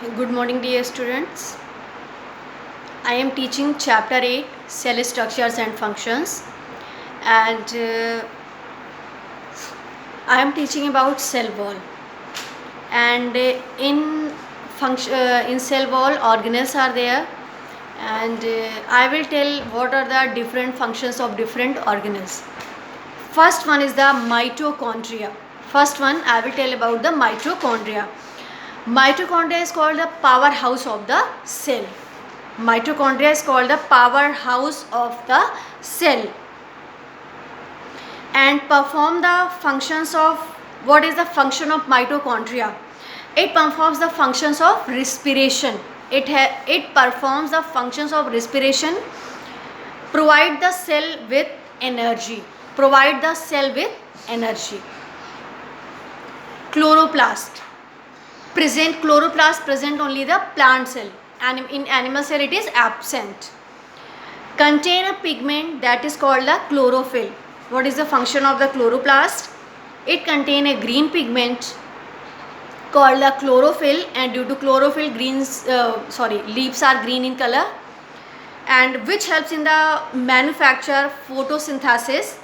Good morning, dear students. I am teaching chapter 8 cell structures and functions, and I am teaching about cell wall. And in cell wall, organelles are there, and I will tell what are the different functions of different organelles. First one is the mitochondria. First one I will tell about the mitochondria. Mitochondria is called the powerhouse of the cell. Mitochondria is called the powerhouse of the cell and perform the functions of, what is the function of mitochondria? It performs the functions of respiration. It performs the functions of respiration, provide the cell with energy. Chloroplast present only the plant cell, and in animal cell it is absent. Contain a pigment that is called the chlorophyll. What is the function of the chloroplast? It contain a green pigment called the chlorophyll, and due to chlorophyll leaves are green in color, and which helps in the manufacture photosynthesis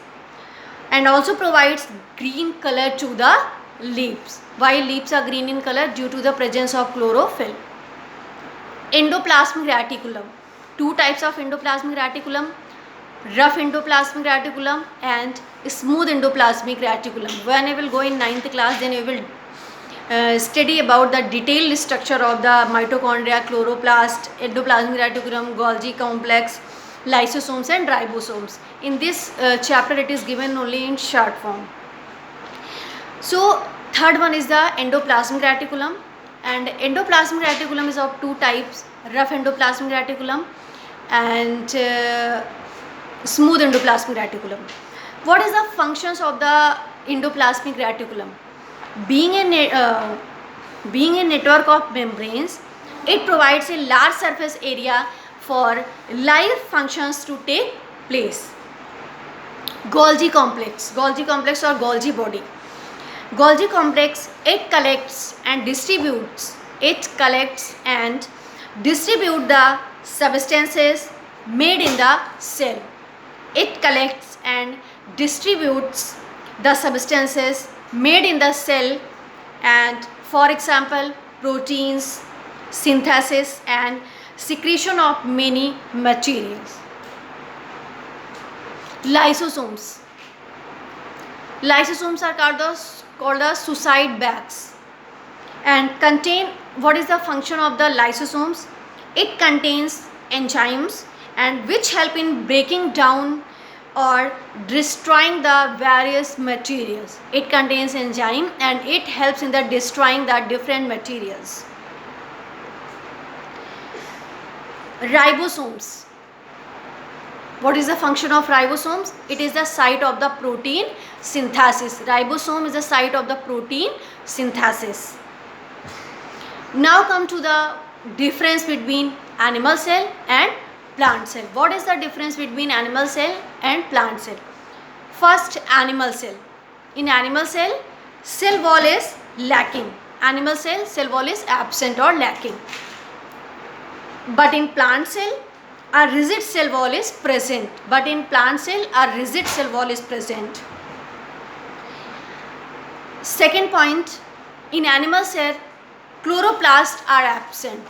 and also provides green color to the leaves. Why leaves are green in color? Due to the presence of chlorophyll. Endoplasmic reticulum. Two types of endoplasmic reticulum: rough endoplasmic reticulum and smooth endoplasmic reticulum. When I will go in 9th class, then we will study about the detailed structure of the mitochondria, chloroplast, endoplasmic reticulum, Golgi complex, lysosomes and ribosomes. In this chapter it is given only in short form. So third one is the endoplasmic reticulum, and endoplasmic reticulum is of two types: rough endoplasmic reticulum and smooth endoplasmic reticulum. What is the functions of the endoplasmic reticulum? Being a network of membranes, it provides a large surface area for life functions to take place. Golgi complex or Golgi body. Golgi complex, it collects and distributes the substances made in the cell. It collects and distributes the substances made in the cell, and for example proteins, synthesis and secretion of many materials. Lysosomes are called the suicide bags and contain, what is the function of the lysosomes? It contains enzymes and which help in breaking down or destroying the various materials. It contains enzyme and it helps in the destroying the different materials. Ribosomes. What is the function of ribosomes? It is the site of the protein synthesis. Ribosome is the site of the protein synthesis. Now come to the difference between animal cell and plant cell. What is the difference between animal cell and plant cell? First, animal cell. In animal cell, cell wall is lacking. Animal cell wall is absent or lacking. But in plant cell, a rigid cell wall is present. Second point, in animal cell, chloroplasts are absent.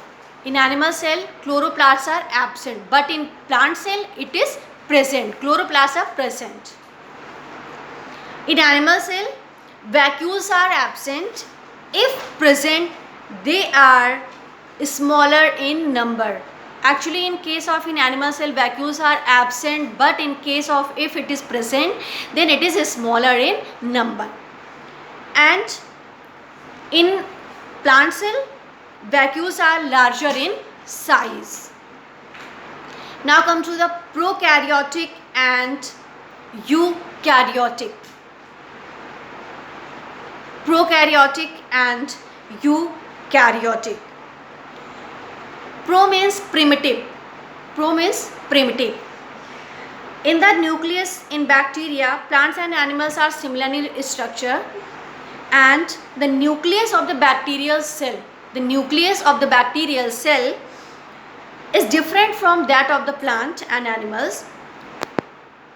But in plant cell, it is present. Chloroplasts are present. In animal cell, vacuoles are absent. If present, they are smaller in number. Actually, in case of in animal cell, vacuoles are absent, but in case of if it is present, then it is smaller in number. And in plant cell, vacuoles are larger in size. Now come to the prokaryotic and eukaryotic. Pro means primitive. In the nucleus in bacteria, plants and animals are similarly structured, and the nucleus of the bacterial cell the nucleus of the bacterial cell is different from that of the plant and animals.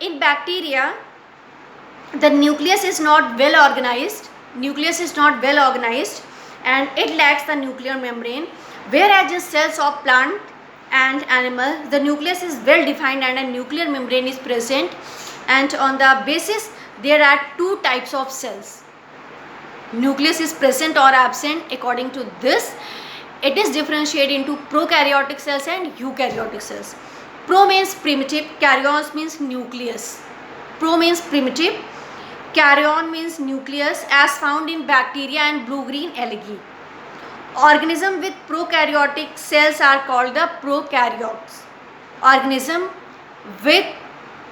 In bacteria, the nucleus is not well organized. And it lacks the nuclear membrane, whereas in cells of plant and animal, the nucleus is well defined and a nuclear membrane is present. And on the basis, there are two types of cells. Nucleus is present or absent. According to this, it is differentiated into prokaryotic cells and eukaryotic cells. Pro means primitive, karyons means nucleus. Pro means primitive, karyon means nucleus, as found in bacteria and blue-green algae. Organisms with prokaryotic cells are called the prokaryotes. Organisms with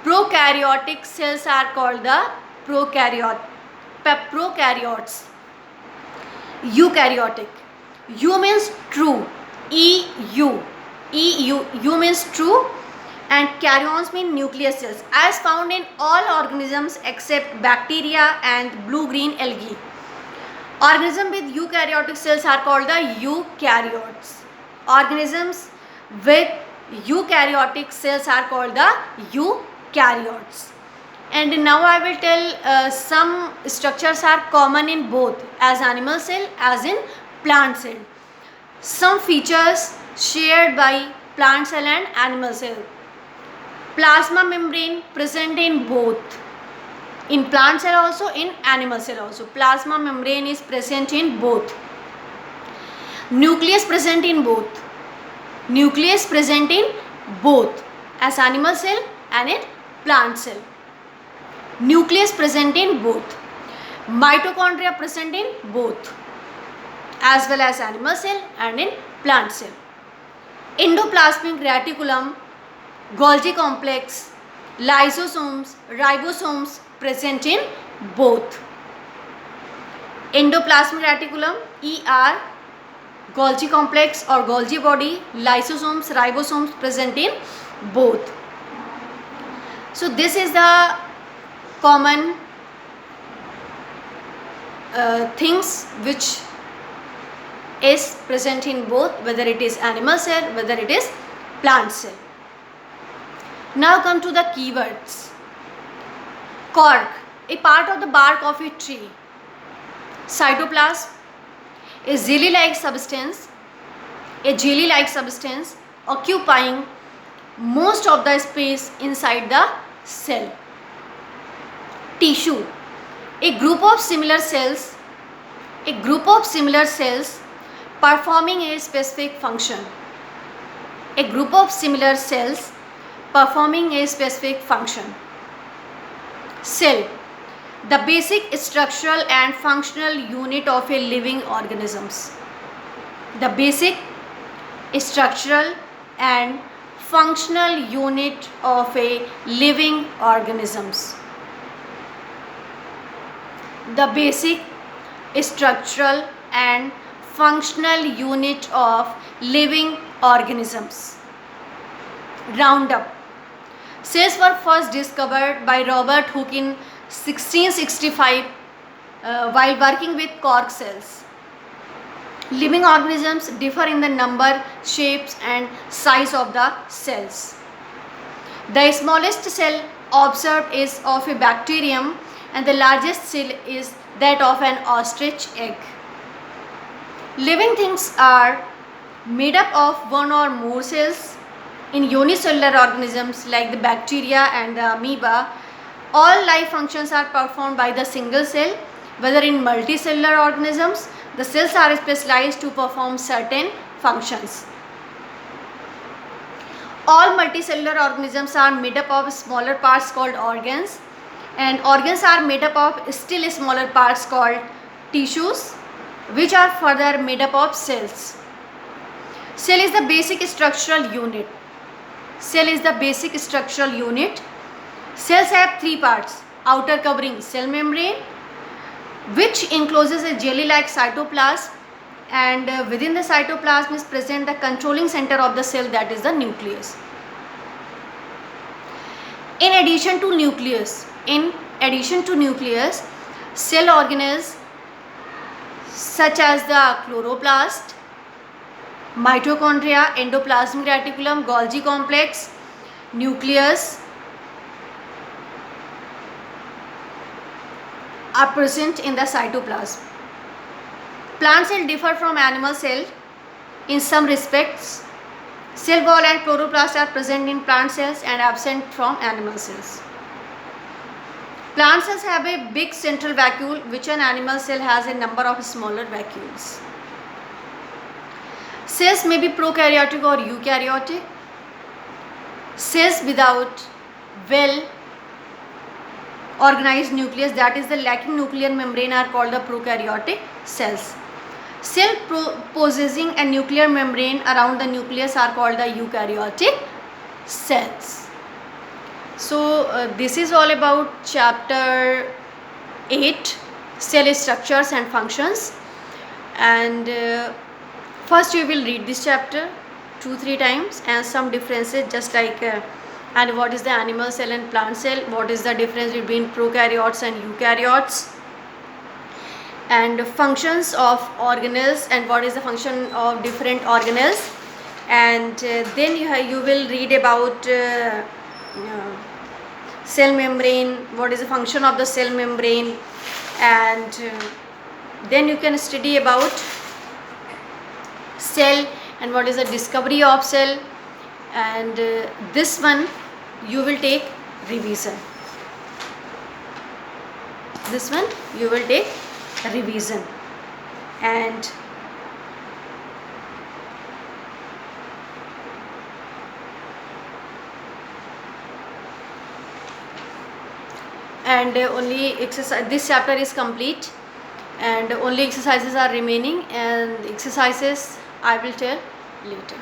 prokaryotic cells are called the prokaryotes. Eukaryotic. U means true. EU means true, and karyons mean nucleus cells, as found in all organisms except bacteria and blue-green algae. Organisms with eukaryotic cells are called the eukaryotes. Organisms with eukaryotic cells are called the eukaryotes. And now I will tell some structures are common in both, as animal cell as in plant cell. Some features shared by plant cell and animal cell. Plasma membrane present in both. In plant cell also, in animal cell also. Plasma membrane is present in both. Nucleus present in both. Nucleus present in both, as animal cell and in plant cell. Nucleus present in both. Mitochondria present in both, as well as animal cell and in plant cell. Endoplasmic reticulum, Golgi complex, lysosomes, ribosomes present in both. Endoplasmic reticulum, ER, Golgi complex or Golgi body, lysosomes, ribosomes present in both. So this is the common things which is present in both, whether it is animal cell, whether it is plant cell. Now come to the keywords. Cork, a part of the bark of a tree. Cytoplasm, a jelly-like substance occupying most of the space inside the cell. Tissue, a group of similar cells performing a specific function. A group of similar cells performing a specific function. Cell, the basic structural and functional unit of a living organisms. The basic structural and functional unit of a living organisms. The basic structural and functional unit of living organisms. Roundup. Cells were first discovered by Robert Hooke in 1665 while working with cork cells. Living organisms differ in the number, shapes and size of the cells. The smallest cell observed is of a bacterium and the largest cell is that of an ostrich egg. Living things are made up of one or more cells. In unicellular organisms like the bacteria and the amoeba, all life functions are performed by the single cell. Whether in multicellular organisms, the cells are specialized to perform certain functions. All multicellular organisms are made up of smaller parts called organs, and organs are made up of still smaller parts called tissues, which are further made up of cells. Cell is the basic structural unit. Cells have three parts: outer covering, cell membrane, which encloses a jelly-like cytoplasm, and within the cytoplasm is present the controlling center of the cell, that is the nucleus. In addition to nucleus, cell organelles such as the chloroplast, mitochondria, endoplasmic reticulum, Golgi complex, nucleus are present in the cytoplasm. Plant cell differ from animal cell in some respects. Cell wall and chloroplast are present in plant cells and absent from animal cells. Plant cells have a big central vacuole, which an animal cell has a number of smaller vacuoles. Cells may be prokaryotic or eukaryotic. Cells without well organized nucleus, that is the lacking nuclear membrane, are called the prokaryotic cells. Cell possessing a nuclear membrane around the nucleus are called the eukaryotic cells. So this is all about chapter 8, cell structures and functions. And first you will read this chapter 2-3 times, and some differences, just like and what is the animal cell and plant cell, what is the difference between prokaryotes and eukaryotes, and functions of organelles and what is the function of different organelles. And then you will read about cell membrane, what is the function of the cell membrane, and then you can study about cell and what is the discovery of cell. And this one you will take revision. This one you will take revision. And only exercise, this chapter is complete and only exercises are remaining, and exercises I will tell later.